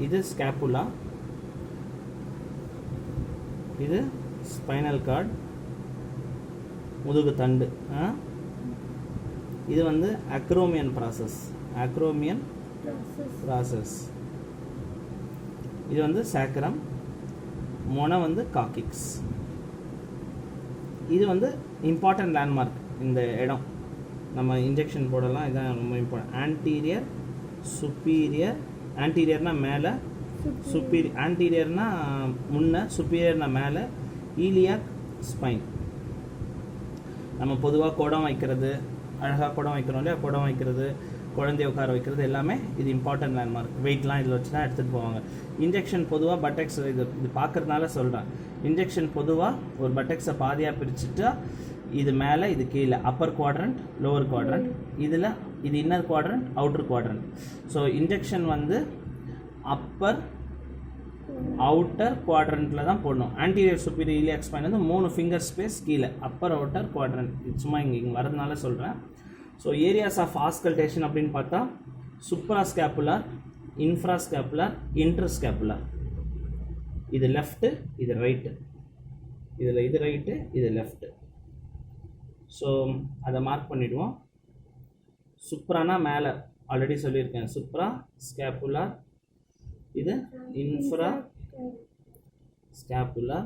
இது ஸ்கேப்புலா, இது spinal cord, முதுகு தண்டு. இது வந்து அக்ரோமியன் ப்ராசஸ், இது வந்து சேக்கரம், மொனை வந்து காக்கிக்ஸ். இது வந்து இம்பார்ட்டன்ட் லேண்ட்மார்க். இந்த இடம் நம்ம இன்ஜெக்ஷன் போடலாம், இதுதான் ரொம்ப இம்பார்ட்டன்ட். ஆன்டீரியர், சுப்பீரியர், ஆன்டீரியர்னா மேலே, ஆன்டீரியர்னா முன்ன, சுப்பீரியர்னா மேலே, ஈலியாக் ஸ்பைன். நம்ம பொதுவாக குடம் வைக்கிறது, அழகாக குடம் வைக்கிறோம் இல்லையா, குடம் வைக்கிறது, குழந்தைய உட்கார வைக்கிறது எல்லாமே இது இம்பார்ட்டன்ட் லேண்ட்மார்க். வெயிட்லாம் இதில் வச்சு தான் எடுத்துகிட்டு போவாங்க. இன்ஜெக்ஷன் பொதுவாக பட்டெக்ஸ் இது பார்க்குறதுனால சொல்கிறேன். இன்ஜெக்ஷன் பொதுவாக ஒரு பட்டெக்ஸை பாதியாக பிரிச்சுட்டா இது மேலே, இது கீழே, அப்பர் குவாட்ரண்ட், லோவர் குவாட்ரண்ட், இதில் இது inner quadrant, outer quadrant. So injection வந்து அப்பர் அவுட்டர் குவாட்ரண்ட்டில் தான் போடணும். ஆன்டீரியர் சுப்பீரியர் ஈலியாக் ஸ்பைன் வந்து 3 ஃபிங்கர் ஸ்பேஸ் கீழே, அப்பர் அவுட்டர் குவாட்ரண்ட். இது சும்மா இங்கே வரதுனால சொல்கிறேன். ஸோ ஏரியாஸ் ஆஃப் ஆஸ்கல்டேஷன் அப்படின்னு பார்த்தா சுப்ராஸ்கேப்புலர், இன்ஃப்ராஸ்கேப்புலர், இன்டர்ஸ்கேப்புலர். இது லெஃப்ட்டு, இது ரைட்டு, இதில் இது ரைட்டு, இது லெஃப்ட்டு. ஸோ அதை மார்க் பண்ணிவிடுவோம். சுப்ரானா மேலே, ஆல்ரெடி சொல்லியிருக்கேன், சுப்ரா ஸ்கேப்புலர். இது இன்ஃப்ரா ஸ்கேப்புலர்,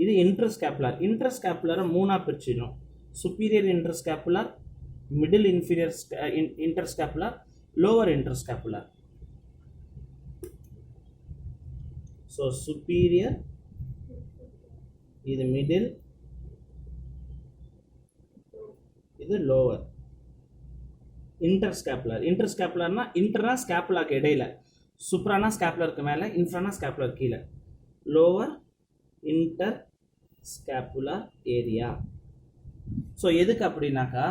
இது இன்டர்ஸ்கேப்புலர். இன்டர்ஸ்கேப்புலரை 3ஆக பிரிச்சிடணும். Superior interscapular, middle inferior interscapular, lower interscapular. So superior, இது மிடில், இது லோவர். இன்டர்ஸ்கேப்புலர், இன்டர்ஸ்கேப்புலர்னா இன்டர்னா ஸ்கேப்புலாக்கு இடையில, சுப்ரானா ஸ்கேப்புலருக்கு மேலே, இன்ஃப்ரானா ஸ்கேப்புலர் கீழே. Lower interscapular area. So எதுக்கு அப்படின்னாக்கா,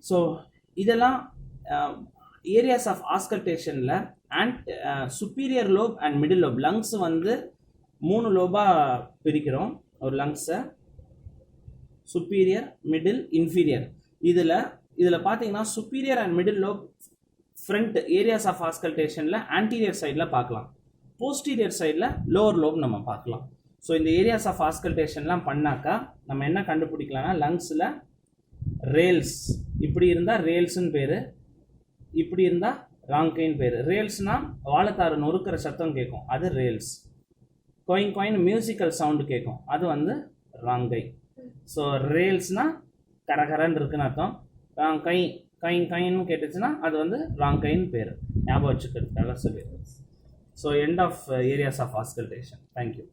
ஸோ இதெல்லாம் ஏரியாஸ் ஆஃப் ஆஸ்கல்டேஷனில் superior lobe and middle lobe, lungs வந்து 3 லோபாக பிரிக்கிறோம் ஒரு லங்ஸை, சுப்பீரியர், மிடில், இன்ஃபீரியர். இதில் பார்த்தீங்கன்னா superior and middle lobe front areas of ஆஸ்கல்டேஷனில் ஆன்டீரியர் சைடில் பார்க்கலாம், போஸ்டீரியர் சைடில் லோவர் லோப் நம்ம பார்க்கலாம். ஸோ இந்த ஏரியாஸ் ஆஃப் ஆஸ்கல்டேஷன்லாம் பண்ணாக்கா நம்ம என்ன கண்டுபிடிக்கலாம்னா, லங்ஸில் ரேல்ஸ் இப்படி இருந்தால் ரேல்ஸ்ன்னு பேர், இப்படி இருந்தால் ராங்கைன்னு பேர். ரேல்ஸ்னால் வாழைத்தாறு நொறுக்கிற சத்தம் கேட்கும், அது rails. Going going musical sound கேட்கும், அது வந்து ராங்கை. ஸோ ரேல்ஸ்னால் கரகரன்னு இருக்குன்னு அர்த்தம். ராங்கை கைன் கைன்னு கேட்டுச்சுன்னா அது வந்து ராங்கைன்னு பேர். ஞாபகம் வச்சுக்கிறதுக்காக சொல்லிடுறேன். So end of areas of auscultation. Thank you.